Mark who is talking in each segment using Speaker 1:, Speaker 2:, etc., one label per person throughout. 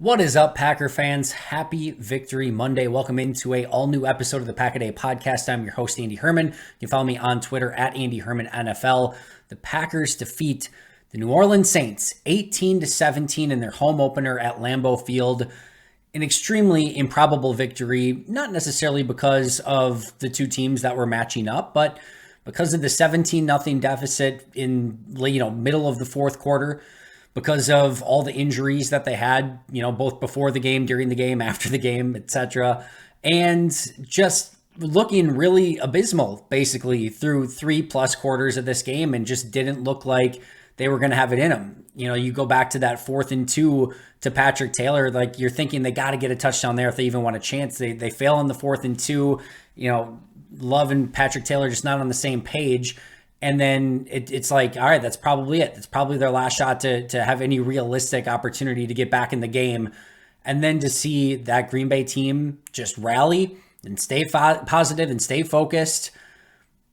Speaker 1: What is up, Packer fans? Happy Victory Monday. Welcome into a all-new episode of the Pack a Day podcast. I'm your host, Andy Herman. You can follow me on Twitter at Andy Herman NFL. The Packers defeat the New Orleans Saints 18-17 in their home opener at Lambeau Field. An extremely improbable victory, not necessarily because of the two teams that were matching up, but because of the 17-0 deficit in middle of the fourth quarter. Because of all the injuries that they had, both before the game, during the game, after the game, etc. And just looking really abysmal, basically, through 3+ quarters of this game and just didn't look like they were going to have it in them. You go back to that 4th and 2 to Patrick Taylor, like you're thinking they got to get a touchdown there if they even want a chance. They fail on the 4th and 2, Love and Patrick Taylor just not on the same page. And then it's like, all right, that's probably it. It's probably their last shot to have any realistic opportunity to get back in the game. And then to see that Green Bay team just rally and stay positive and stay focused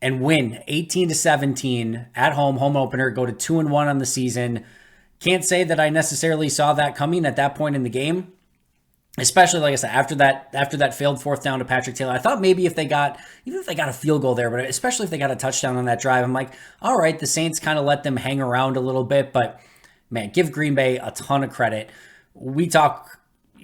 Speaker 1: and win 18-17 at home opener, go to 2-1 on the season. Can't say that I necessarily saw that coming at that point in the game. Especially, like I said, after that failed 4th down to Patrick Taylor, I thought maybe even if they got a field goal there, but especially if they got a touchdown on that drive, I'm like, all right, the Saints kind of let them hang around a little bit, but man, give Green Bay a ton of credit. We've talked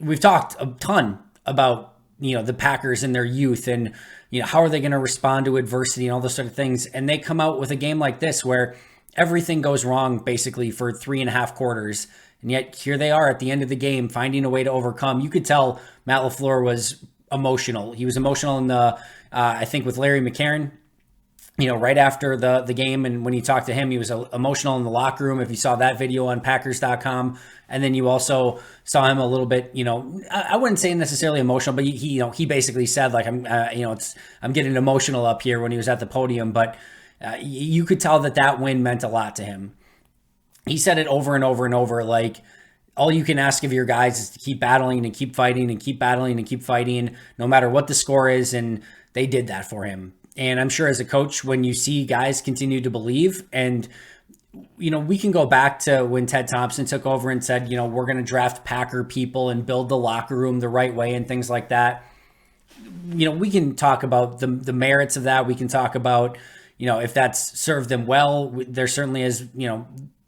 Speaker 1: a ton about, the Packers and their youth and, how are they going to respond to adversity and all those sort of things. And they come out with a game like this where everything goes wrong basically for 3.5 quarters. And yet here they are at the end of the game, finding a way to overcome. You could tell Matt LaFleur was emotional. He was emotional in I think with Larry McCarron, right after the game. And when you talked to him, he was emotional in the locker room. If you saw that video on Packers.com, and then you also saw him a little bit, I wouldn't say necessarily emotional, but he basically said like, I'm getting emotional up here when he was at the podium. But you could tell that win meant a lot to him. He said it over and over and over, like, all you can ask of your guys is to keep battling and keep fighting and keep battling and keep fighting, no matter what the score is, and they did that for him. And I'm sure as a coach, when you see guys continue to believe, and, we can go back to when Ted Thompson took over and said, we're going to draft Packer people and build the locker room the right way and things like that. We can talk about the merits of that. We can talk about, if that's served them well. There certainly is,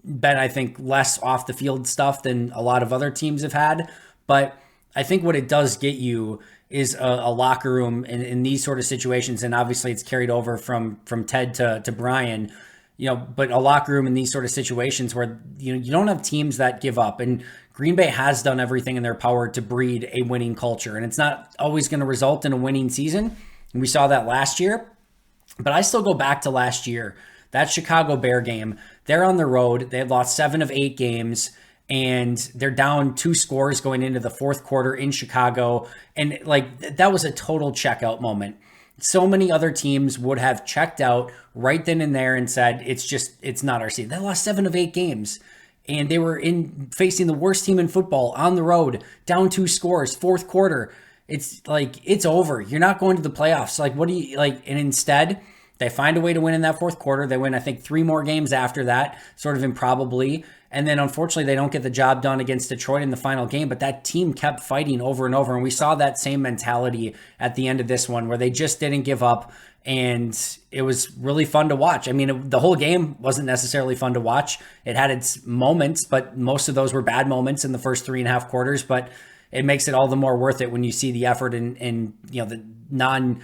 Speaker 1: been, I think, less off the field stuff than a lot of other teams have had. But I think what it does get you is a locker room in these sort of situations. And obviously it's carried over from Ted to Brian, but a locker room in these sort of situations where, you don't have teams that give up. And Green Bay has done everything in their power to breed a winning culture. And it's not always going to result in a winning season. And we saw that last year. But I still go back to last year. That Chicago Bear game, they're on the road. They had lost 7 of 8 games, and they're down 2 scores going into the 4th quarter in Chicago. And that was a total checkout moment. So many other teams would have checked out right then and there and said, it's not our season. They lost 7 of 8 games, and they were facing the worst team in football on the road, down 2 scores, 4th quarter. It's like, it's over. You're not going to the playoffs. Like, what do you like? And instead, they find a way to win in that 4th quarter. They win, I think, 3 more games after that, sort of improbably. And then, unfortunately, they don't get the job done against Detroit in the final game. But that team kept fighting over and over. And we saw that same mentality at the end of this one where they just didn't give up. And it was really fun to watch. I mean, the whole game wasn't necessarily fun to watch. It had its moments, but most of those were bad moments in the first 3.5 quarters. But it makes it all the more worth it when you see the effort and the non...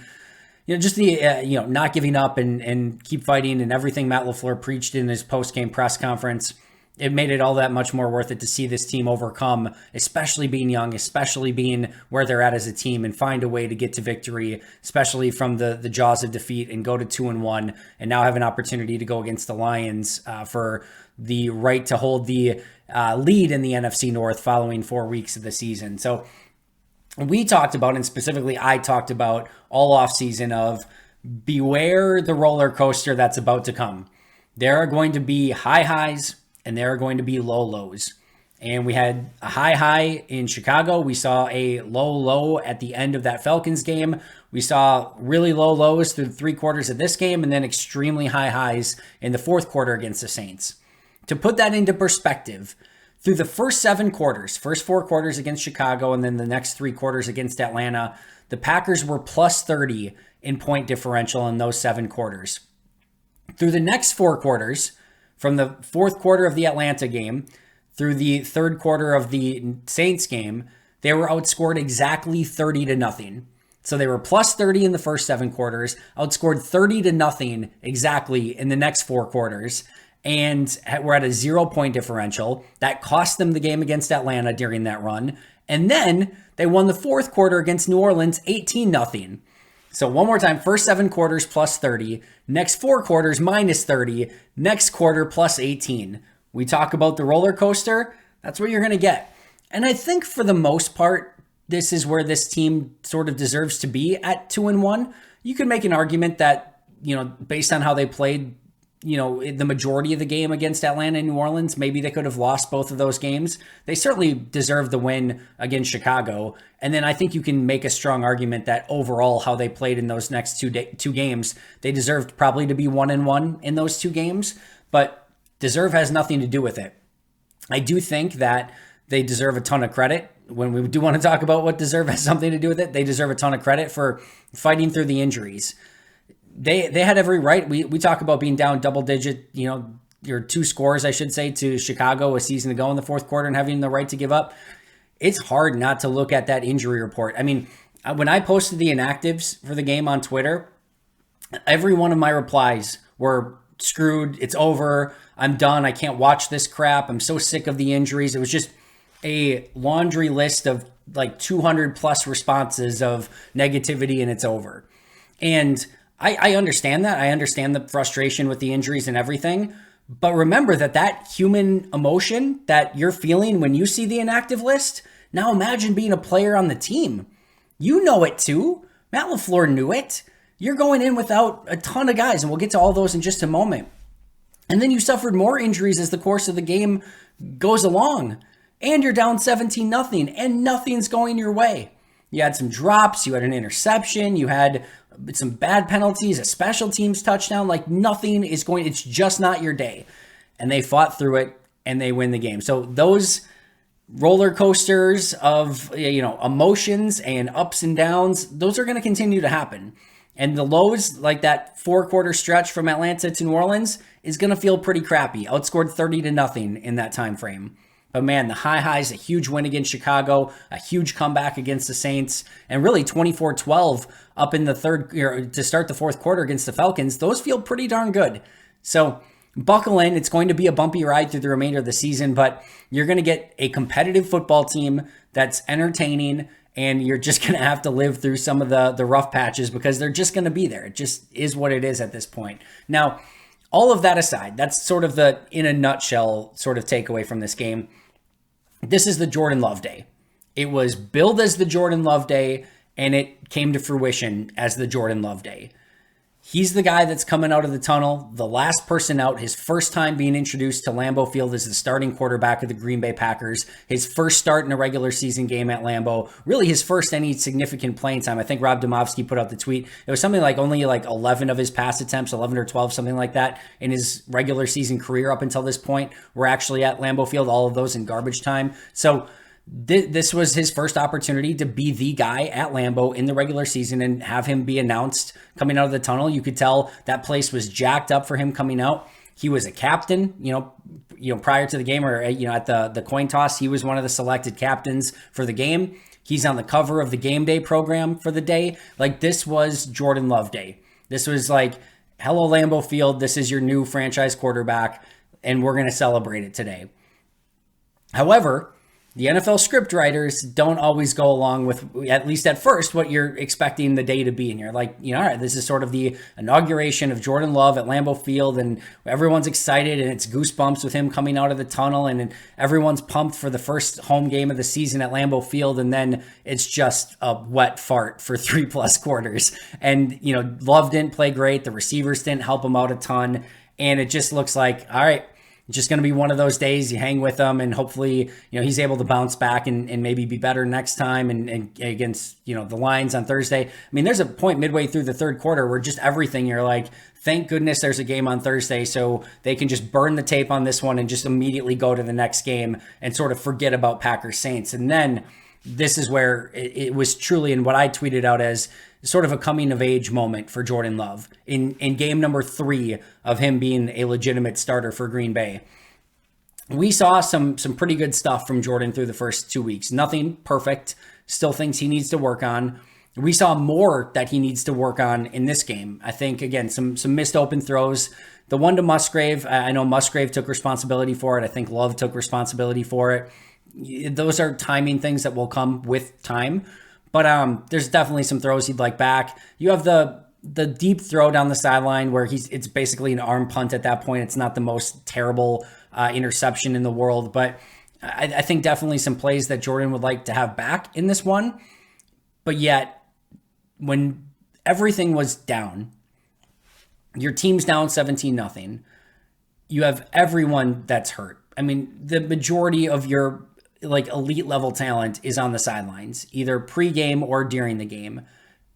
Speaker 1: just the, not giving up and keep fighting and everything Matt LaFleur preached in his post-game press conference. It made it all that much more worth it to see this team overcome, especially being young, especially being where they're at as a team, and find a way to get to victory, especially from the jaws of defeat, and go to 2-1 and now have an opportunity to go against the Lions for the right to hold the lead in the NFC North following 4 weeks of the season. So we talked about, and specifically I talked about all offseason of beware the roller coaster that's about to come. There are going to be high highs and there are going to be low lows. And we had a high in Chicago. We saw a low at the end of that Falcons game. We saw really low lows through 3 quarters of this game, and then extremely high highs in the 4th quarter against the Saints. To put that into perspective, Through the first 7 quarters, first 4 quarters against Chicago, and then the next 3 quarters against Atlanta, the Packers were plus 30 in point differential in those 7 quarters. Through the next 4 quarters, from the 4th quarter of the Atlanta game through the 3rd quarter of the Saints game, they were outscored exactly 30-0. So they were plus 30 in the first 7 quarters, outscored 30-0 exactly in the next 4 quarters, and we're at a 0-point differential. That cost them the game against Atlanta during that run. And then they won the 4th quarter against New Orleans 18-0. So one more time, first 7 quarters plus 30, next 4 quarters minus 30, next quarter plus 18. We talk about the roller coaster, that's what you're going to get. And I think for the most part, this is where this team sort of deserves to be at 2-1. You could make an argument that, based on how they played, the majority of the game against Atlanta and New Orleans, maybe they could have lost both of those games. They certainly deserve the win against Chicago. And then I think you can make a strong argument that overall how they played in those next two games, they deserved probably to be 1-1 in those 2 games, but deserve has nothing to do with it. I do think that they deserve a ton of credit. When we do want to talk about what deserve has something to do with it, they deserve a ton of credit for fighting through the injuries. They had every right. We talk about being down double digit, your 2 scores, I should say, to Chicago a season ago in the 4th quarter and having the right to give up. It's hard not to look at that injury report. I mean, when I posted the inactives for the game on Twitter, every one of my replies were screwed. It's over. I'm done. I can't watch this crap. I'm so sick of the injuries. It was just a laundry list of like 200 plus responses of negativity, and it's over. And I understand that. I understand the frustration with the injuries and everything. But remember that human emotion that you're feeling when you see the inactive list, now imagine being a player on the team. You know it too. Matt LaFleur knew it. You're going in without a ton of guys, and we'll get to all those in just a moment. And then you suffered more injuries as the course of the game goes along. And you're down 17-0, and nothing's going your way. You had some drops, you had an interception, you had some bad penalties, a special teams touchdown, like nothing is going, it's just not your day. And they fought through it and they win the game. So those roller coasters of, emotions and ups and downs, those are going to continue to happen. And the lows, like that 4-quarter stretch from Atlanta to New Orleans, is going to feel pretty crappy. Outscored 30-0 in that time frame. But man, the highs, a huge win against Chicago, a huge comeback against the Saints, and really 24-12 up in the third to start the 4th quarter against the Falcons. Those feel pretty darn good. So buckle in. It's going to be a bumpy ride through the remainder of the season, but you're going to get a competitive football team that's entertaining, and you're just going to have to live through some of the rough patches because they're just going to be there. It just is what it is at this point. Now, all of that aside, that's sort of the, in a nutshell, sort of takeaway from this game. This is the Jordan Love day. It was billed as the Jordan Love day, and it came to fruition as the Jordan Love day. He's the guy that's coming out of the tunnel, the last person out, his first time being introduced to Lambeau Field as the starting quarterback of the Green Bay Packers, his first start in a regular season game at Lambeau, really his first any significant playing time. I think Rob Domofsky put out the tweet. It was something like only like 11 of his pass attempts, 11 or 12, something like that, in his regular season career up until this point were actually at Lambeau Field, all of those in garbage time. So this was his first opportunity to be the guy at Lambeau in the regular season and have him be announced coming out of the tunnel. You could tell that place was jacked up for him coming out. He was a captain, prior to the game or, at the coin toss, he was one of the selected captains for the game. He's on the cover of the game day program for the day. Like, this was Jordan Love day. This was like, hello, Lambeau Field. This is your new franchise quarterback, and we're going to celebrate it today. However, the NFL script writers don't always go along with, at least at first, what you're expecting the day to be. And you're like, all right, this is sort of the inauguration of Jordan Love at Lambeau Field, and everyone's excited, and it's goosebumps with him coming out of the tunnel, and everyone's pumped for the first home game of the season at Lambeau Field, and then it's just a wet fart for 3+ quarters. And, Love didn't play great. The receivers didn't help him out a ton. And it just looks like, all right, It's just going to be one of those days you hang with him, and hopefully, he's able to bounce back and maybe be better next time and against, the Lions on Thursday. I mean, there's a point midway through the third quarter where just everything, you're like, thank goodness there's a game on Thursday so they can just burn the tape on this one and just immediately go to the next game and sort of forget about Packers Saints. And then this is where it was truly in what I tweeted out as sort of a coming of age moment for Jordan Love in game number 3 of him being a legitimate starter for Green Bay. We saw some pretty good stuff from Jordan through the first 2 weeks. Nothing perfect, still things he needs to work on. We saw more that he needs to work on in this game. I think, again, some missed open throws. The one to Musgrave, I know Musgrave took responsibility for it. I think Love took responsibility for it. Those are timing things that will come with time. But there's definitely some throws he'd like back. You have the deep throw down the sideline where it's basically an arm punt at that point. It's not the most terrible interception in the world. But I think definitely some plays that Jordan would like to have back in this one. But yet, when everything was down, your team's down 17-0. You have everyone that's hurt. I mean, the majority of your elite level talent is on the sidelines, either pre-game or during the game.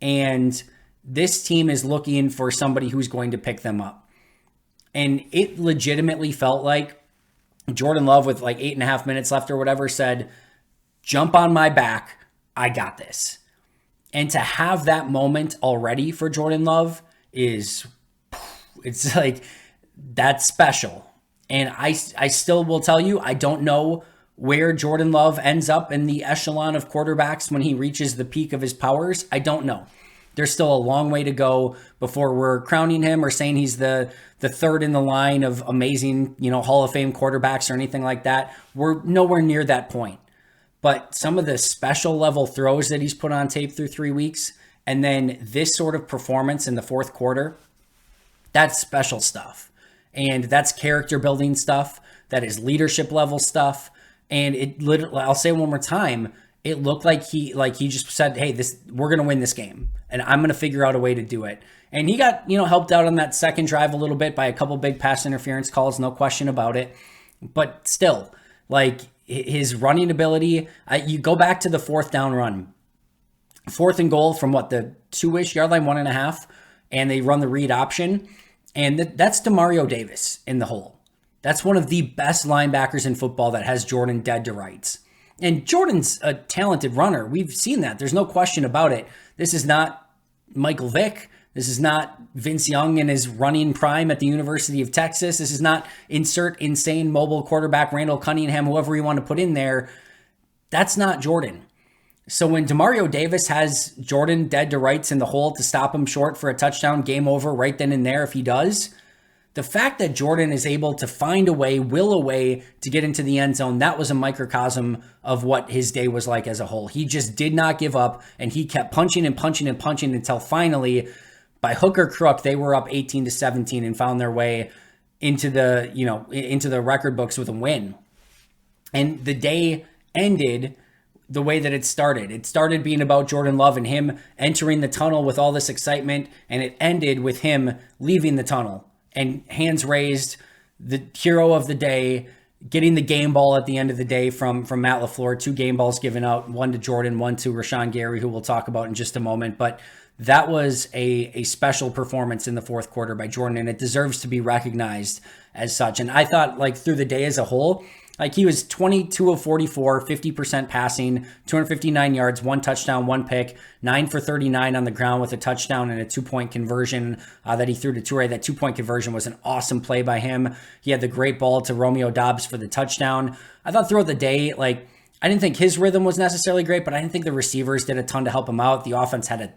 Speaker 1: And this team is looking for somebody who's going to pick them up. And it legitimately felt like Jordan Love, with 8.5 minutes left or whatever, said, jump on my back. I got this. And to have that moment already for Jordan Love it's that's special. And I still will tell you, I don't know where Jordan Love ends up in the echelon of quarterbacks when he reaches the peak of his powers. I don't know. There's still a long way to go before we're crowning him or saying he's the third in the line of amazing, Hall of Fame quarterbacks or anything like that. We're nowhere near that point. But some of the special level throws that he's put on tape through 3 weeks, and then this sort of performance in the fourth quarter, that's special stuff. And that's character building stuff. That is leadership level stuff. And it literally, I'll say it one more time, it looked like he just said, hey, we're going to win this game, and I'm going to figure out a way to do it. And he got, helped out on that second drive a little bit by a couple big pass interference calls, no question about it. But still, his running ability, you go back to the fourth down run. 4th and goal from the 2-ish yard line, 1.5, and they run the read option. And that's DeMario Davis in the hole. That's one of the best linebackers in football that has Jordan dead to rights. And Jordan's a talented runner. We've seen that. There's no question about it. This is not Michael Vick. This is not Vince Young in his running prime at the University of Texas. This is not insert insane mobile quarterback Randall Cunningham, whoever you want to put in there. That's not Jordan. So when DeMario Davis has Jordan dead to rights in the hole to stop him short for a touchdown, game over right then and there if he does, the fact that Jordan is able to find a way, will a way to get into the end zone, that was a microcosm of what his day was like as a whole. He just did not give up, and he kept punching and punching and punching until finally, by hook or crook, they were up 18-17 and found their way into the record books with a win. And the day ended the way that it started. It started being about Jordan Love and him entering the tunnel with all this excitement, and it ended with him leaving the tunnel and hands raised, the hero of the day, getting the game ball at the end of the day from Matt LaFleur. 2 game balls given out, one to Jordan, one to Rashawn Gary, who we'll talk about in just a moment. But that was a special performance in the fourth quarter by Jordan, and it deserves to be recognized as such. And I thought, through the day as a whole, he was 22 of 44, 50% passing, 259 yards, 1 touchdown, 1 pick, 9 for 39 on the ground with a touchdown and a 2-point conversion that he threw to Toure. That 2-point conversion was an awesome play by him. He had the great ball to Romeo Doubs for the touchdown. I thought throughout the day, I didn't think his rhythm was necessarily great, but I didn't think the receivers did a ton to help him out. The offense had a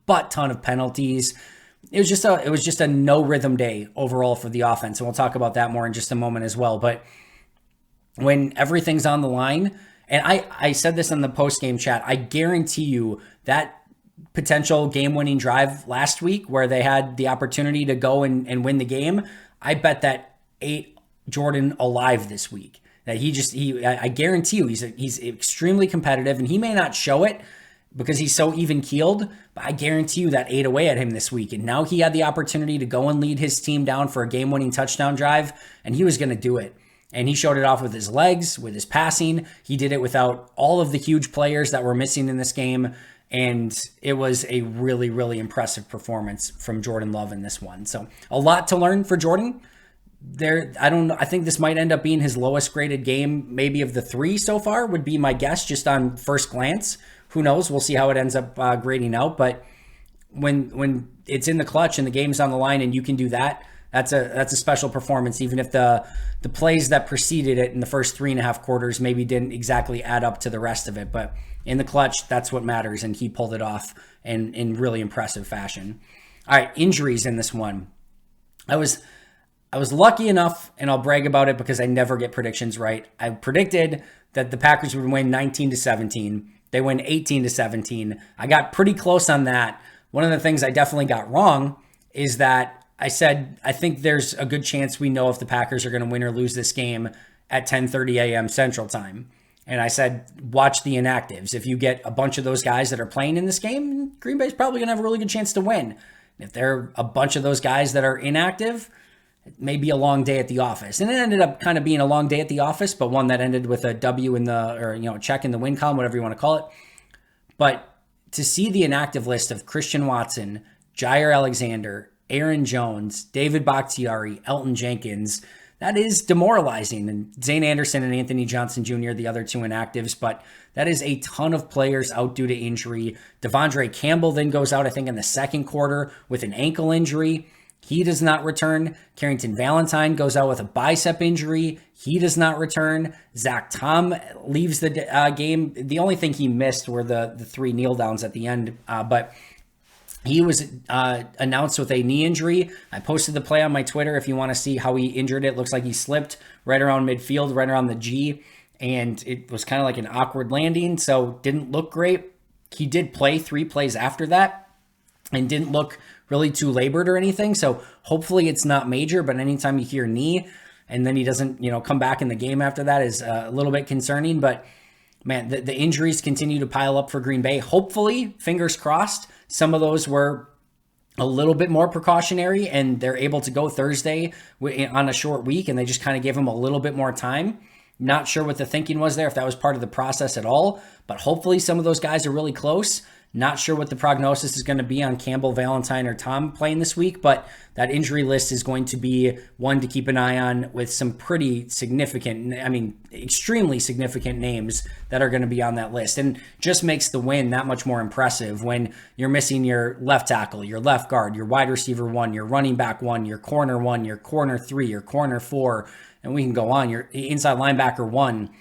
Speaker 1: butt ton of penalties. It was just a no rhythm day overall for the offense. And we'll talk about that more in just a moment as well. But when everything's on the line, and I said this in the post-game chat, I guarantee you that potential game-winning drive last week where they had the opportunity to go and win the game, I bet that ate Jordan alive this week. That I guarantee you he's extremely competitive, and he may not show it because he's so even keeled. But I guarantee you that ate away at him this week. And now he had the opportunity to go and lead his team down for a game-winning touchdown drive, and he was going to do it. And he showed it off with his legs, with his passing. He did it without all of the huge players that were missing in this game. And it was a really, really impressive performance from Jordan Love in this one. So a lot to learn for Jordan. I think this might end up being his lowest graded game, maybe of the 3 so far, would be my guess just on first glance. Who knows? We'll see how it ends up grading out. But when it's in the clutch and the game's on the line and you can do that, that's a special performance, even if the plays that preceded it in the first 3.5 quarters maybe didn't exactly add up to the rest of it. But in the clutch, that's what matters, and he pulled it off in really impressive fashion. All right, injuries in this one. I was lucky enough, and I'll brag about it because I never get predictions right. I predicted that the Packers would win 19-17. They win 18-17. I got pretty close on that. One of the things I definitely got wrong is that I said, I think there's a good chance we know if the Packers are going to win or lose this game at 10:30 a.m. Central Time. And I said, watch the inactives. If you get a bunch of those guys that are playing in this game, Green Bay's probably going to have a really good chance to win. If there are a bunch of those guys that are inactive, it may be a long day at the office. And it ended up kind of being a long day at the office, but one that ended with a W in the, or, check in the win column, whatever you want to call it. But to see the inactive list of Christian Watson, Jair Alexander, Aaron Jones, David Bakhtiari, Elton Jenkins, that is demoralizing. And Zane Anderson and Anthony Johnson Jr., the other 2 inactives, but that is a ton of players out due to injury. Devondre Campbell then goes out, I think, in the second quarter with an ankle injury. He does not return. Carrington Valentine goes out with a bicep injury. He does not return. Zach Tom leaves the game. The only thing he missed were the 3 kneel downs at the end, but he was announced with a knee injury. I posted the play on my Twitter if you want to see how he injured it. Looks like he slipped right around midfield, right around the G, and it was kind of like an awkward landing, so didn't look great. He did play 3 plays after that and didn't look really too labored or anything, so hopefully it's not major, but anytime you hear knee and then he doesn't come back in the game after that is a little bit concerning. But man, the injuries continue to pile up for Green Bay. Hopefully, fingers crossed, some of those were a little bit more precautionary and they're able to go Thursday on a short week, and they just kind of gave them a little bit more time. Not sure what the thinking was there, if that was part of the process at all, but hopefully some of those guys are really close. Not sure what the prognosis is going to be on Campbell, Valentine, or Tom playing this week, but that injury list is going to be one to keep an eye on, with some pretty significant, extremely significant names that are going to be on that list. And just makes the win that much more impressive when you're missing your left tackle, your left guard, your wide receiver 1, your running back 1, your corner 1, your corner 3, your corner 4, and we can go on, your inside linebacker 1.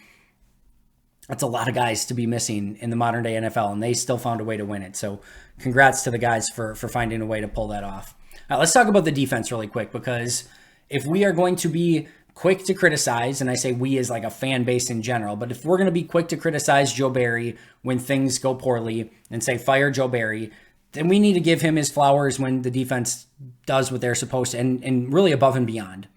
Speaker 1: That's a lot of guys to be missing in the modern day NFL, and they still found a way to win it. So congrats to the guys for finding a way to pull that off. Let's talk about the defense really quick, because if we are going to be quick to criticize, and I say we as like a fan base in general, but if we're going to be quick to criticize Joe Barry when things go poorly and say fire Joe Barry, then we need to give him his flowers when the defense does what they're supposed to, and really above and beyond.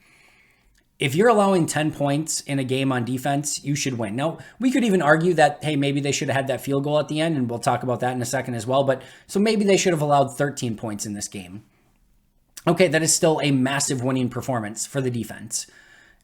Speaker 1: If you're allowing 10 points in a game on defense, you should win. Now, we could even argue that, hey, maybe they should have had that field goal at the end, and we'll talk about that in a second as well. But so maybe they should have allowed 13 points in this game. Okay, that is still a massive winning performance for the defense.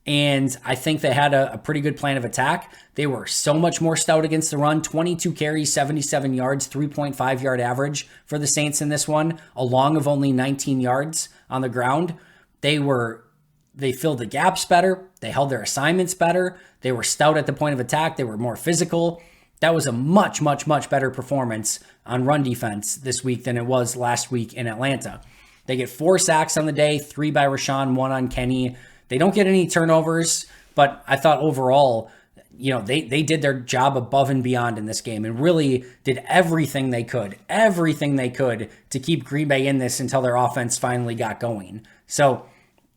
Speaker 1: And I think they had a pretty good plan of attack. They were so much more stout against the run. 22 carries, 77 yards, 3.5 yard average for the Saints in this one, a long of only 19 yards on the ground. They filled the gaps better. They held their assignments better. They were stout at the point of attack. They were more physical. That was a much, much, much better performance on run defense this week than it was last week in Atlanta. They get 4 sacks on the day, 3 by Rashawn, 1 on Kenny. They don't get any turnovers, but I thought overall, they did their job above and beyond in this game and really did everything they could to keep Green Bay in this until their offense finally got going. So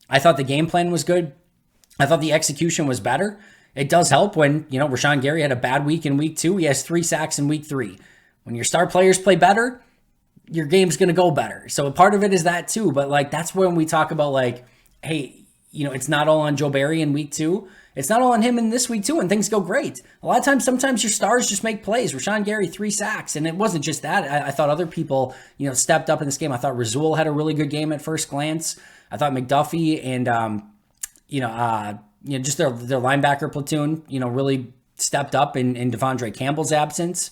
Speaker 1: I thought the game plan was good. I thought the execution was better. It does help when, Rashawn Gary had a bad week in week 2. He has 3 sacks in week 3. When your star players play better, your game's going to go better. So a part of it is that too. But that's when we talk about hey, it's not all on Joe Barry in week 2. It's not all on him in this week too, and things go great. A lot of times, sometimes your stars just make plays. Rashawn Gary, 3 sacks, and it wasn't just that. I thought other people, stepped up in this game. I thought Razul had a really good game at first glance. I thought McDuffie and just their linebacker platoon, really stepped up in Devondre Campbell's absence.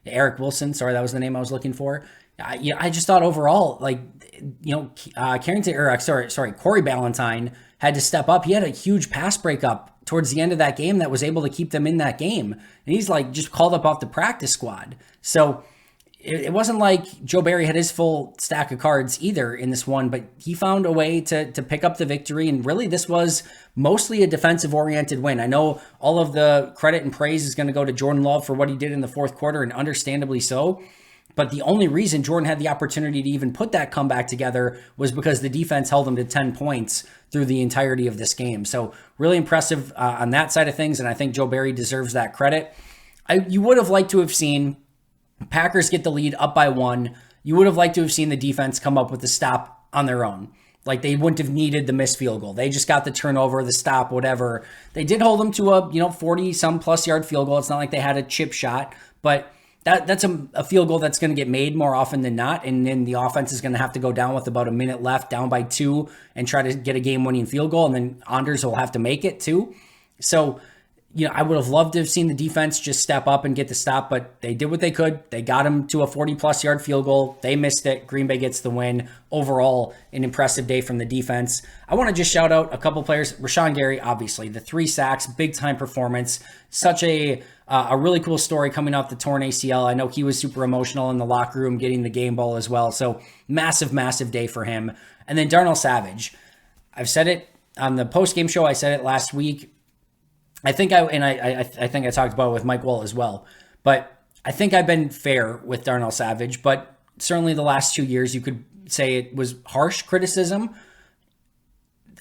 Speaker 1: Eric Wilson, sorry, that was the name I was looking for. I just thought overall, Corey Ballantyne had to step up. He had a huge pass breakup towards the end of that game that was able to keep them in that game. And he's just called up off the practice squad. So it wasn't like Joe Barry had his full stack of cards either in this one, but he found a way to pick up the victory. And really, this was mostly a defensive-oriented win. I know all of the credit and praise is going to go to Jordan Love for what he did in the fourth quarter, and understandably so. But the only reason Jordan had the opportunity to even put that comeback together was because the defense held him to 10 points through the entirety of this game. So really impressive on that side of things, and I think Joe Barry deserves that credit. You would have liked to have seen Packers get the lead up by 1. You would have liked to have seen the defense come up with the stop on their own. They wouldn't have needed the missed field goal. They just got the turnover, the stop, whatever. They did hold them to a 40-some plus yard field goal. It's not like they had a chip shot, but that's a field goal that's going to get made more often than not, and then the offense is going to have to go down with about a minute left, down by 2, and try to get a game-winning field goal, and then Anders will have to make it too. So, I would have loved to have seen the defense just step up and get the stop, but they did what they could. They got him to a 40-plus yard field goal. They missed it. Green Bay gets the win. Overall, an impressive day from the defense. I want to just shout out a couple players. Rashawn Gary, obviously, the 3 sacks, big-time performance. Such a really cool story coming off the torn ACL. I know he was super emotional in the locker room getting the game ball as well. So massive, massive day for him. And then Darnell Savage. I've said it on the post-game show. I said it last week. I think I think I talked about it with Mike Wall as well. But I think I've been fair with Darnell Savage. But certainly the last 2 years, you could say it was harsh criticism.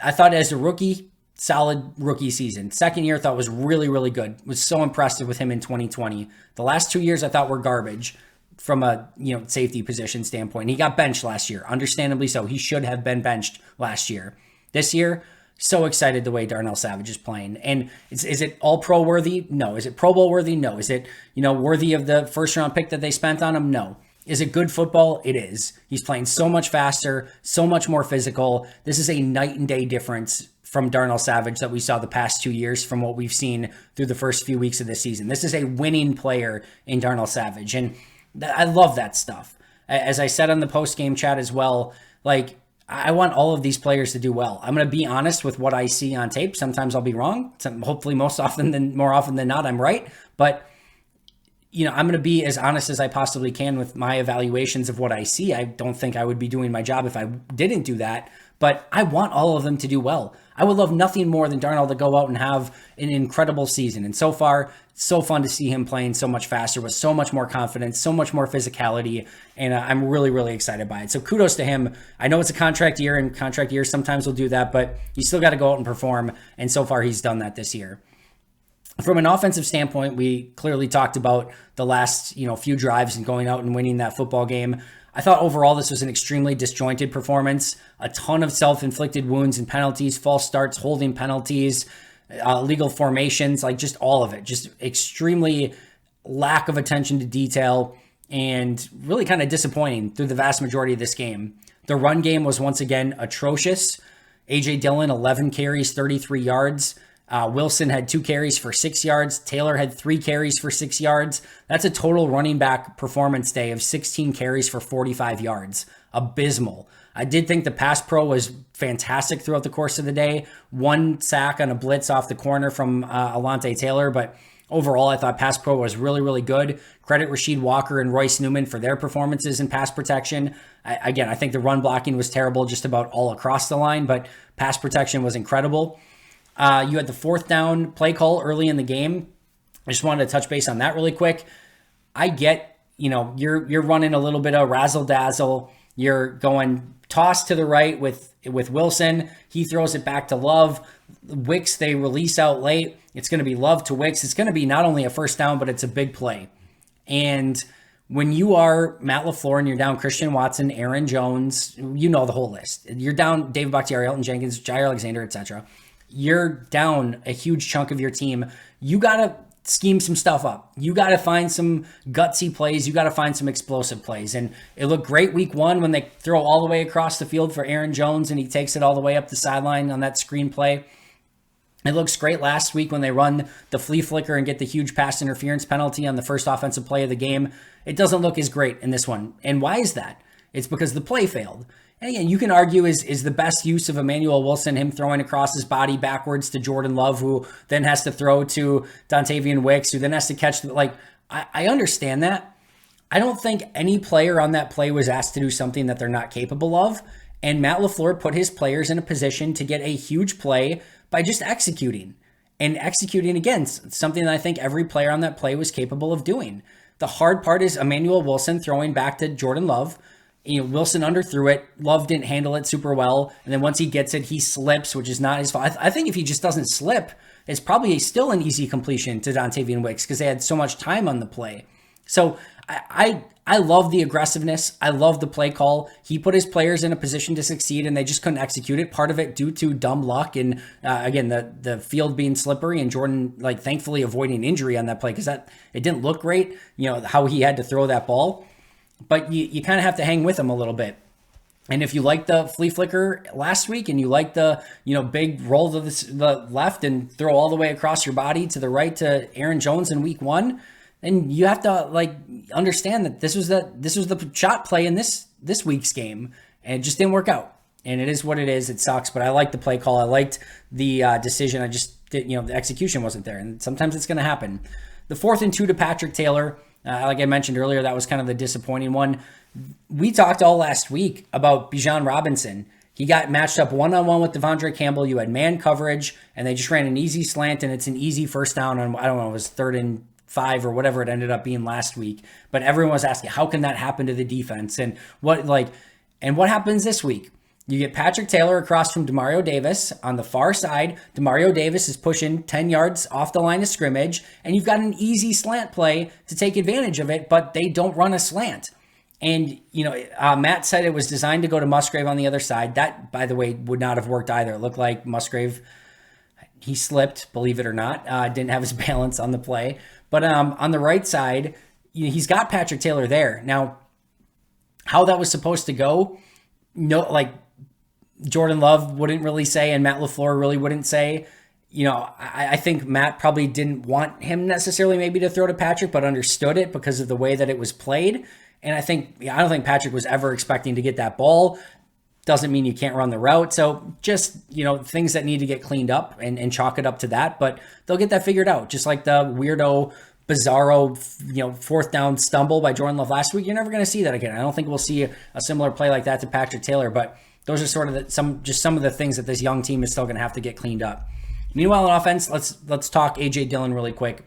Speaker 1: I thought as a rookie, solid rookie season. Second year, I thought was really, really good. Was so impressive with him in 2020. The last 2 years, I thought were garbage from a safety position standpoint. He got benched last year, understandably so. He should have been benched last year. This year, so excited the way Darnell Savage is playing. And is it all pro worthy? No. Is it Pro Bowl worthy? No. Is it worthy of the first round pick that they spent on him? No. Is it good football? It is. He's playing so much faster, so much more physical. This is a night and day difference from Darnell Savage that we saw the past 2 years from what we've seen through the first few weeks of the season. This is a winning player in Darnell Savage. And I love that stuff. As I said on the post-game chat as well, I want all of these players to do well. I'm going to be honest with what I see on tape. Sometimes I'll be wrong. Hopefully more often than not, I'm right. But I'm going to be as honest as I possibly can with my evaluations of what I see. I don't think I would be doing my job if I didn't do that. But I want all of them to do well. I would love nothing more than Darnell to go out and have an incredible season. And so far, so fun to see him playing so much faster with so much more confidence, so much more physicality. And I'm really, really excited by it. So kudos to him. I know it's a contract year, and contract years sometimes will do that, but you still got to go out and perform. And so far, he's done that this year. From an offensive standpoint, we clearly talked about the last few drives and going out and winning that football game. I thought overall this was an extremely disjointed performance. A ton of self-inflicted wounds and penalties, false starts, holding penalties, illegal formations, just all of it. Just extremely lack of attention to detail and really kind of disappointing through the vast majority of this game. The run game was once again atrocious. A.J. Dillon, 11 carries, 33 yards. Wilson had 2 carries for 6 yards. Taylor had 3 carries for 6 yards. That's a total running back performance day of 16 carries for 45 yards. Abysmal. I did think the pass pro was fantastic throughout the course of the day. 1 sack on a blitz off the corner from Alante Taylor, but overall I thought pass pro was really, really good. Credit Rasheed Walker and Royce Newman for their performances in pass protection. I think the run blocking was terrible just about all across the line, but pass protection was incredible. You had the 4th down play call early in the game. I just wanted to touch base on that really quick. I get, you're running a little bit of razzle dazzle. You're going toss to the right with Wilson. He throws it back to Love. Wicks, they release out late. It's going to be Love to Wicks. It's going to be not only a first down, but it's a big play. And
Speaker 2: when you are Matt LaFleur and you're down Christian Watson, Aaron Jones, you know the whole list. You're down David Bakhtiari, Elton Jenkins, Jair Alexander, etc. You're down a huge chunk of your team. You got to scheme some stuff up. You got to find some gutsy plays. You got to find some explosive plays. And it looked great week one when they throw all the way across the field for Aaron Jones and he takes it all the way up the sideline on that screen play. It looks great last week when they run the flea flicker and get the huge pass interference penalty on the first offensive play of the game. It doesn't look as great in this one. And why is that? It's because the play failed. And again, you can argue is the best use of Emmanuel Wilson him throwing across his body backwards to Jordan Love, who then has to throw to Dontavian Wicks, who then has to catch I understand that. I don't think any player on that play was asked to do something that they're not capable of. And Matt LaFleur put his players in a position to get a huge play by just executing. And executing against something that I think every player on that play was capable of doing. The hard part is Emmanuel Wilson throwing back to Jordan Love. Wilson underthrew it. Love didn't handle it super well. And then once he gets it, he slips, which is not his fault. I think if he just doesn't slip, it's probably still an easy completion to Dontavian Wicks because they had so much time on the play. So I love the aggressiveness. I love the play call. He put his players in a position to succeed, and they just couldn't execute it. Part of it due to dumb luck and, again, the field being slippery and Jordan, thankfully avoiding injury on that play because it didn't look great, how he had to throw that ball. But you kind of have to hang with him a little bit. And if you like the flea flicker last week and you like the, big roll to the left and throw all the way across your body to the right to Aaron Jones in week one, then you have to understand that this was the shot play in this week's game, and it just didn't work out. And it is what it is. It sucks, but I liked the play call. I liked the decision. I just did, the execution wasn't there, and sometimes it's going to happen. The 4th and 2 to Patrick Taylor, like I mentioned earlier, that was kind of the disappointing one. We talked all last week about Bijan Robinson. He got matched up one-on-one with Devondre Campbell. You had man coverage, and they just ran an easy slant, and it's an easy first down on, I don't know, it was 3rd and 5 or whatever it ended up being last week. But everyone was asking, how can that happen to the defense? And what happens this week? You get Patrick Taylor across from Demario Davis on the far side. Demario Davis is pushing 10 yards off the line of scrimmage, and you've got an easy slant play to take advantage of it, but they don't run a slant. And, Matt said it was designed to go to Musgrave on the other side. That, by the way, would not have worked either. It looked like Musgrave, he slipped, believe it or not, didn't have his balance on the play. But on the right side, he's got Patrick Taylor there. Now, how that was supposed to go, Jordan Love wouldn't really say, and Matt LaFleur really wouldn't say. I think Matt probably didn't want him necessarily maybe to throw to Patrick, but understood it because of the way that it was played. And I don't think Patrick was ever expecting to get that ball. Doesn't mean you can't run the route. So just, things that need to get cleaned up and chalk it up to that. But they'll get that figured out. Just like the weirdo, bizarro, 4th down stumble by Jordan Love last week. You're never going to see that again. I don't think we'll see a similar play like that to Patrick Taylor. But those are sort of some of the things that this young team is still going to have to get cleaned up. Meanwhile, on offense, let's talk A.J. Dillon really quick.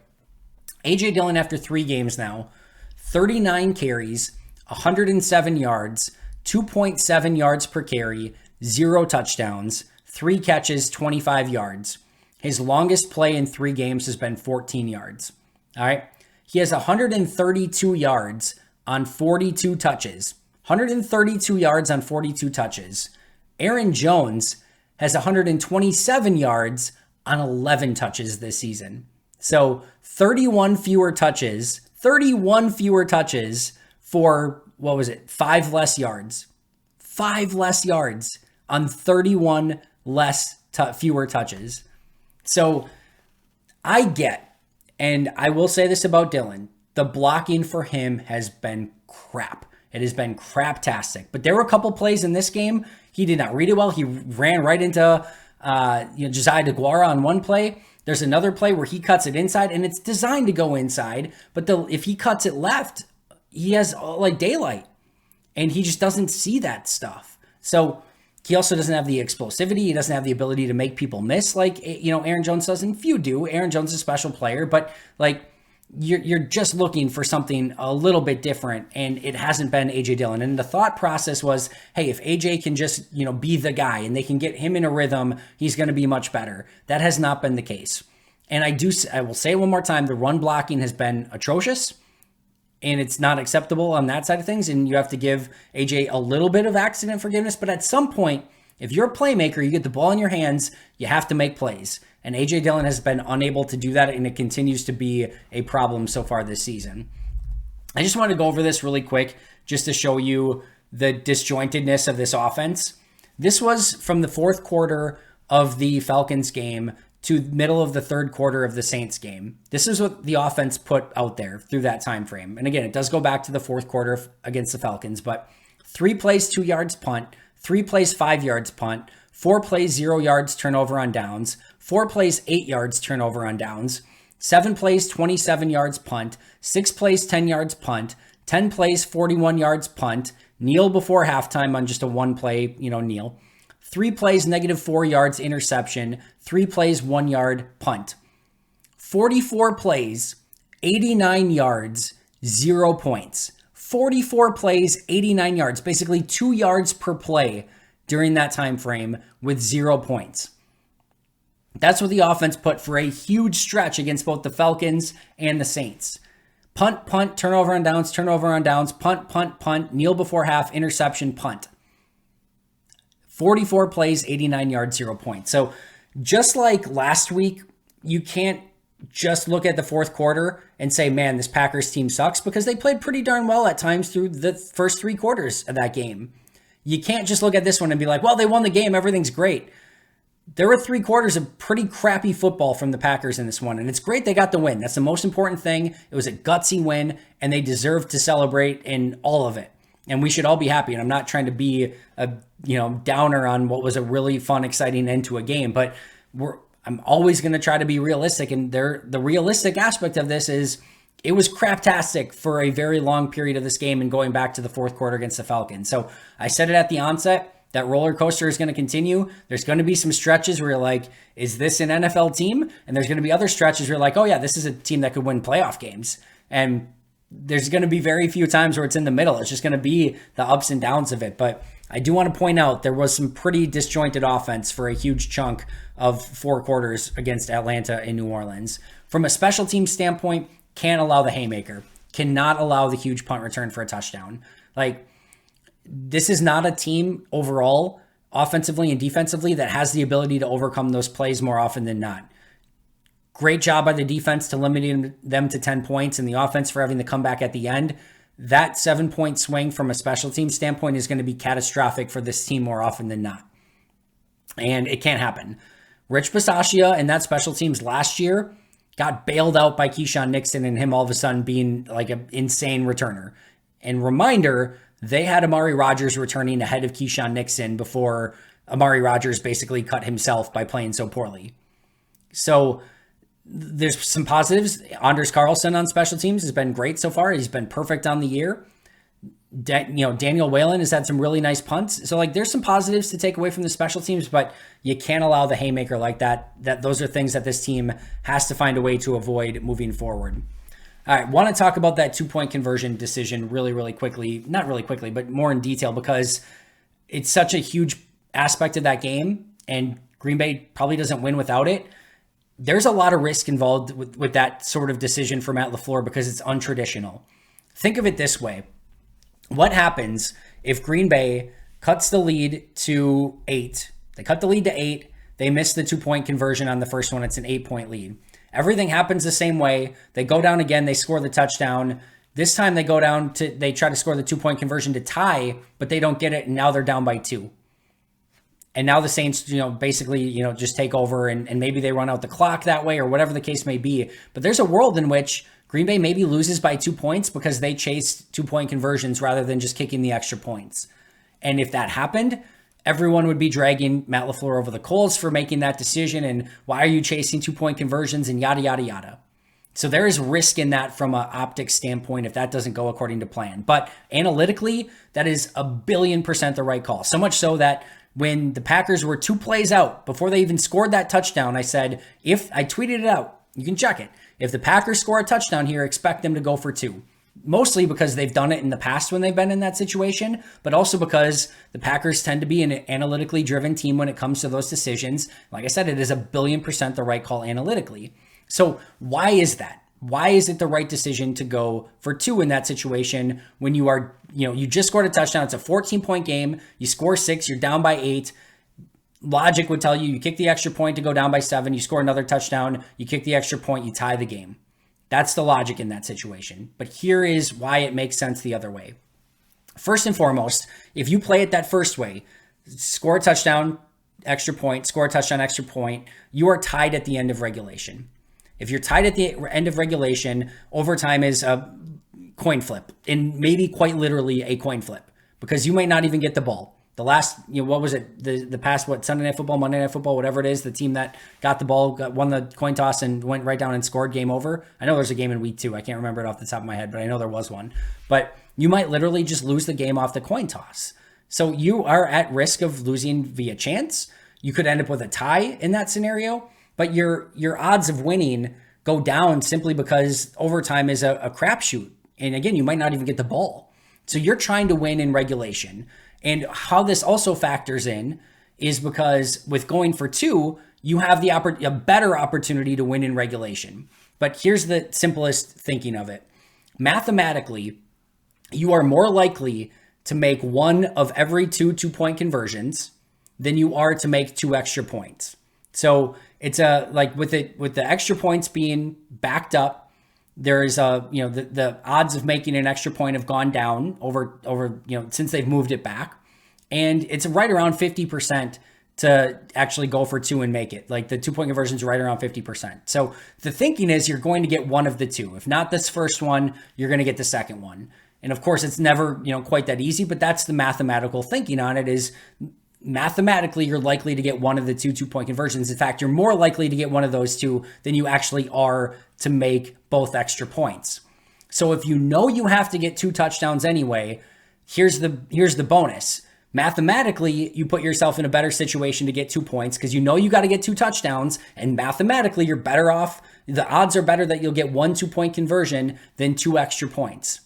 Speaker 2: A.J. Dillon, after 3 games now, 39 carries, 107 yards, 2.7 yards per carry, 0 touchdowns, 3 catches, 25 yards. His longest play in 3 games has been 14 yards. All right. He has 132 yards on 42 touches. 132 yards on 42 touches. Aaron Jones has 127 yards on 11 touches this season. So 31 fewer touches for, 5 less yards. 5 less yards on 31 fewer touches. So I get, and I will say this about Dillon, the blocking for him has been crap. It has been craptastic. But there were a couple plays in this game. He did not read it well. He ran right into Josiah DeGuara on one play. There's another play where he cuts it inside, and it's designed to go inside. But if he cuts it left, he has daylight. And he just doesn't see that stuff. So he also doesn't have the explosivity. He doesn't have the ability to make people miss like, Aaron Jones does. And few do. Aaron Jones is a special player. But you're just looking for something a little bit different, and it hasn't been A.J. Dillon. And the thought process was, hey, if A.J. can just, be the guy and they can get him in a rhythm, he's going to be much better. That has not been the case. And I will say it one more time, the run blocking has been atrocious. and it's not acceptable on that side of things. And you have to give AJ a little bit of accident forgiveness. But at some point, if you're a playmaker, you get the ball in your hands, you have to make plays. And AJ Dillon has been unable to do that, and it continues to be a problem so far this season. I just want to go over this really quick just to show you the disjointedness of this offense. This was from the fourth quarter of the Falcons game to middle of the third quarter of the Saints game. This is what the offense put out there through that time frame. And again, it does go back to the fourth quarter against the Falcons, but 3 plays, 2 yards punt, 3 plays, 5 yards punt, 4 plays, 0 yards turnover on downs, 4 plays, 8 yards turnover on downs, 7 plays, 27 yards punt, 6 plays, 10 yards punt, 10 plays, 41 yards punt, kneel before halftime on just a 1 play, kneel. 3 plays, -4 yards interception, 3 plays, 1 yard punt. 44 plays, 89 yards, 0 points. 44 plays, 89 yards, basically 2 yards per play during that time frame with 0 points. That's what the offense put for a huge stretch against both the Falcons and the Saints. Punt, punt, turnover on downs, punt, punt, punt, kneel before half, interception, punt. 44 plays, 89 yards, 0 points. So just like last week, you can't just look at the fourth quarter and say, man, this Packers team sucks, because they played pretty darn well at times through the first 3 quarters of that game. You can't just look at this one and be like, well, they won the game, everything's great. There were 3 quarters of pretty crappy football from the Packers in this one, and it's great they got the win. That's the most important thing. It was a gutsy win, and they deserved to celebrate in all of it. And we should all be happy. And I'm not trying to be a downer on what was a really fun, exciting end to a game, but I'm always going to try to be realistic. And the realistic aspect of this is it was craptastic for a very long period of this game and going back to the fourth quarter against the Falcons. So I said it at the onset. That roller coaster is going to continue. There's going to be some stretches where you're like, is this an NFL team? And there's going to be other stretches where you're like, oh yeah, this is a team that could win playoff games. And there's going to be very few times where it's in the middle. It's just going to be the ups and downs of it. But I do want to point out there was some pretty disjointed offense for a huge chunk of 4 quarters against Atlanta and New Orleans. From a special team standpoint, can't allow the haymaker. Cannot allow the huge punt return for a touchdown. Like, this is not a team overall, offensively and defensively, that has the ability to overcome those plays more often than not. Great job by the defense to limiting them to 10 points, and the offense for having to come back at the end. That 7-point swing from a special team standpoint is going to be catastrophic for this team more often than not. And it can't happen. Rich Bisaccia and that special teams last year got bailed out by Keyshawn Nixon and him all of a sudden being like an insane returner. And reminder, they had Amari Rodgers returning ahead of Keyshawn Nixon before Amari Rodgers basically cut himself by playing so poorly. So there's some positives. Anders Carlson on special teams has been great so far. He's been perfect on the year. Daniel Whalen has had some really nice punts. So there's some positives to take away from the special teams, but you can't allow the haymaker like that. Those are things that this team has to find a way to avoid moving forward. All right, want to talk about that 2-point conversion decision really, really quickly. Not really quickly, but more in detail, because it's such a huge aspect of that game, and Green Bay probably doesn't win without it. There's a lot of risk involved with that sort of decision for Matt LaFleur because it's untraditional. Think of it this way. What happens if Green Bay cuts the lead to 8? They cut the lead to 8. They miss the 2-point conversion on the first one. It's an 8-point lead. Everything happens the same way. They go down again. They score the touchdown. This time they try to score the 2-point conversion to tie, but they don't get it. And now they're down by 2. And now the Saints, basically, just take over and maybe they run out the clock that way or whatever the case may be. But there's a world in which Green Bay maybe loses by 2 points because they chased 2-point conversions rather than just kicking the extra points. And if that happened, everyone would be dragging Matt LaFleur over the coals for making that decision. And why are you chasing 2-point conversions and yada, yada, yada. So there is risk in that from an optics standpoint if that doesn't go according to plan. But analytically, that is 1,000,000,000% the right call. So much so that when the Packers were 2 plays out before they even scored that touchdown, I said, I tweeted it out, you can check it. If the Packers score a touchdown here, expect them to go for 2. Mostly because they've done it in the past when they've been in that situation, but also because the Packers tend to be an analytically driven team when it comes to those decisions. Like I said, it is 1,000,000,000% the right call analytically. So why is that? Why is it the right decision to go for 2 in that situation when you are, you just scored a touchdown? It's a 14-point game. You score 6, you're down by 8. Logic would tell you kick the extra point to go down by 7. You score another touchdown. You kick the extra point. You tie the game. That's the logic in that situation. But here is why it makes sense the other way. First and foremost, if you play it that first way, score a touchdown, extra point, score a touchdown, extra point, you are tied at the end of regulation. If you're tied at the end of regulation, overtime is a coin flip, and maybe quite literally a coin flip, because you may not even get the ball. The last, what was it? The past, Sunday Night Football, Monday Night Football, whatever it is, the team that got the ball, won the coin toss and went right down and scored, game over. I know there's a game in week 2. I can't remember it off the top of my head, but I know there was one. But you might literally just lose the game off the coin toss. So you are at risk of losing via chance. You could end up with a tie in that scenario, but your odds of winning go down simply because overtime is a crapshoot. And again, you might not even get the ball. So you're trying to win in regulation. And how this also factors in is because with going for 2, you have a better opportunity to win in regulation. But here's the simplest thinking of it. Mathematically, you are more likely to make 1 of every 2 2-point conversions than you are to make 2 extra points. So it's with the extra points being backed up, there is the odds of making an extra point have gone down over since they've moved it back, and it's right around 50% to actually go for 2 and make it. Like the 2-point conversion is right around 50%. So the thinking is you're going to get one of the 2. If not this first one, you're going to get the second one. And of course, it's never quite that easy, but that's the mathematical thinking on it. Is mathematically, you're likely to get one of the 2 2-point conversions. In fact, you're more likely to get one of those 2 than you actually are to make both extra points. So if you have to get 2 touchdowns anyway, here's the bonus. Mathematically, you put yourself in a better situation to get 2 points because you got to get 2 touchdowns, and mathematically, you're better off. The odds are better that you'll get 1 2-point conversion than 2 extra points.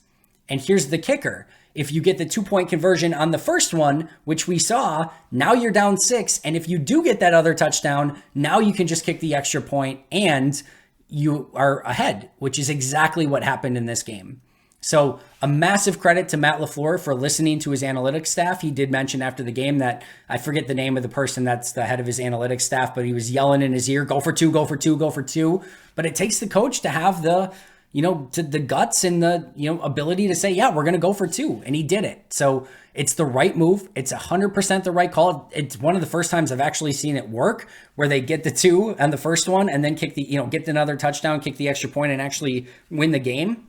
Speaker 2: And here's the kicker. If you get the 2-point conversion on the first one, which we saw, now you're down 6. And if you do get that other touchdown, now you can just kick the extra point and you are ahead, which is exactly what happened in this game. So a massive credit to Matt LaFleur for listening to his analytics staff. He did mention after the game that, I forget the name of the person that's the head of his analytics staff, but he was yelling in his ear, go for 2, go for 2, go for 2. But it takes the coach to have the to the guts and the, ability to say, yeah, we're going to go for 2. And he did it. So it's the right move. It's 100% the right call. It's one of the first times I've actually seen it work where they get the 2 on the first one and then kick get another touchdown, kick the extra point and actually win the game.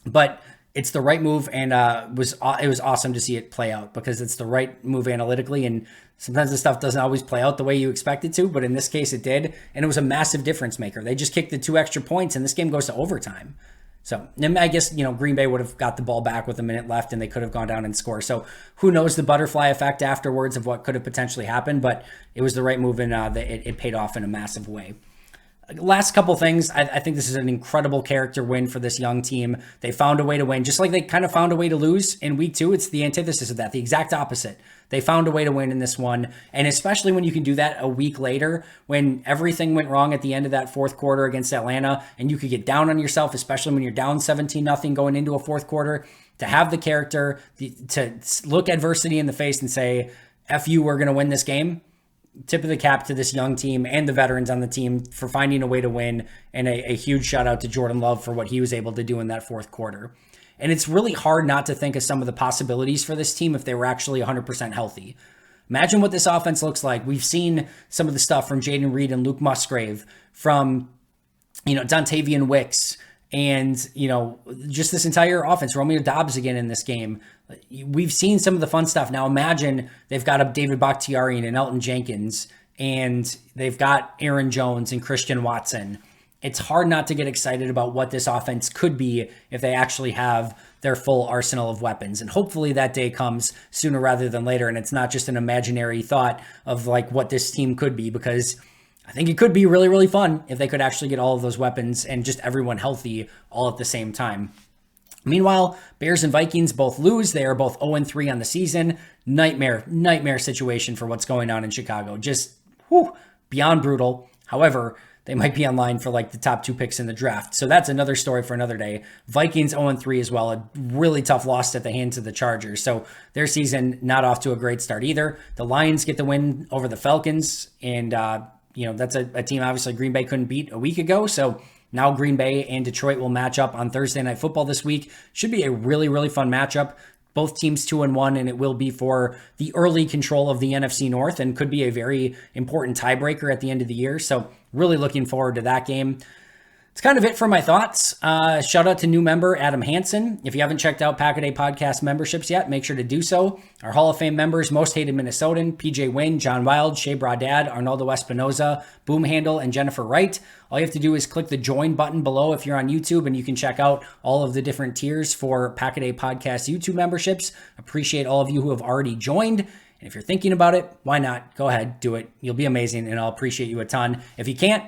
Speaker 2: But it's the right move, and it was awesome to see it play out because it's the right move analytically, and sometimes the stuff doesn't always play out the way you expect it to, but in this case it did, and it was a massive difference maker. They just kicked the 2 extra points, and this game goes to overtime. So I guess, Green Bay would have got the ball back with a minute left, and they could have gone down and scored. So who knows the butterfly effect afterwards of what could have potentially happened, but it was the right move, and it paid off in a massive way. Last couple things, I think this is an incredible character win for this young team. They found a way to win, just like they kind of found a way to lose in week 2. It's the antithesis of that, the exact opposite. They found a way to win in this one, and especially when you can do that a week later, when everything went wrong at the end of that fourth quarter against Atlanta, and you could get down on yourself, especially when you're down 17-0 going into a fourth quarter, to have the character to look adversity in the face and say, F you, we're going to win this game. Tip of the cap to this young team and the veterans on the team for finding a way to win, and a huge shout out to Jordan Love for what he was able to do in that fourth quarter. And it's really hard not to think of some of the possibilities for this team if they were actually 100% healthy. Imagine what this offense looks like. We've seen some of the stuff from Jaden Reed and Luke Musgrave, from Dontavian Wicks, and just this entire offense. Romeo Dobbs again in this game. We've seen some of the fun stuff. Now imagine they've got a David Bakhtiari and Elton Jenkins, and they've got Aaron Jones and Christian Watson. It's hard not to get excited about what this offense could be if they actually have their full arsenal of weapons. And hopefully that day comes sooner rather than later, and it's not just an imaginary thought of like what this team could be, because I think it could be really, really fun if they could actually get all of those weapons and just everyone healthy all at the same time. Meanwhile, Bears and Vikings both lose. They are both 0-3 on the season. Nightmare situation for what's going on in Chicago. Just beyond brutal. However, they might be online for like the top 2 picks in the draft. So that's another story for another day. Vikings 0-3 as well, a really tough loss at the hands of the Chargers. So their season not off to a great start either. The Lions get the win over the Falcons, and that's a team obviously Green Bay couldn't beat a week ago. So now Green Bay and Detroit will match up on Thursday Night Football this week. Should be a really, really fun matchup. Both teams 2-1, and it will be for the early control of the NFC North and could be a very important tiebreaker at the end of the year. So really looking forward to that game. It's kind of it for my thoughts. Shout out to new member Adam Hansen. If you haven't checked out Pack-A-Day Podcast memberships yet, make sure to do so. Our Hall of Fame members, Most Hated Minnesotan, PJ Wynn, John Wild, Shea Bradad, Arnaldo Espinoza, Boom Handle, and Jennifer Wright. All you have to do is click the join button below if you're on YouTube, and you can check out all of the different tiers for Pack-A-Day Podcast YouTube memberships. Appreciate all of you who have already joined. And if you're thinking about it, why not? Go ahead, do it. You'll be amazing, and I'll appreciate you a ton. If you can't,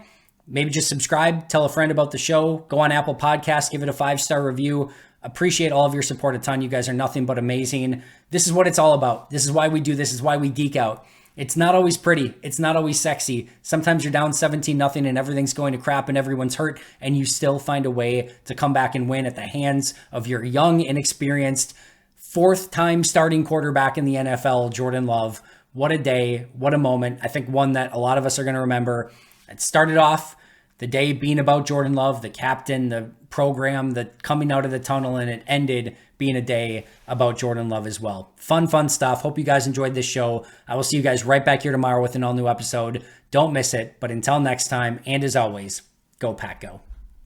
Speaker 2: maybe just subscribe, tell a friend about the show, go on Apple Podcasts, give it a 5-star review. Appreciate all of your support a ton. You guys are nothing but amazing. This is what it's all about. This is why we do this. Is why we geek out. It's not always pretty. It's not always sexy. Sometimes you're down 17-0 and everything's going to crap and everyone's hurt, and you still find a way to come back and win at the hands of your young, inexperienced, 4th-time starting quarterback in the NFL, Jordan Love. What a day. What a moment. I think one that a lot of us are going to remember. It started off the day being about Jordan Love, the captain, the program, the coming out of the tunnel, and it ended being a day about Jordan Love as well. Fun stuff. Hope you guys enjoyed this show. I will see you guys right back here tomorrow with an all-new episode. Don't miss it. But until next time, and as always, go Pack Go.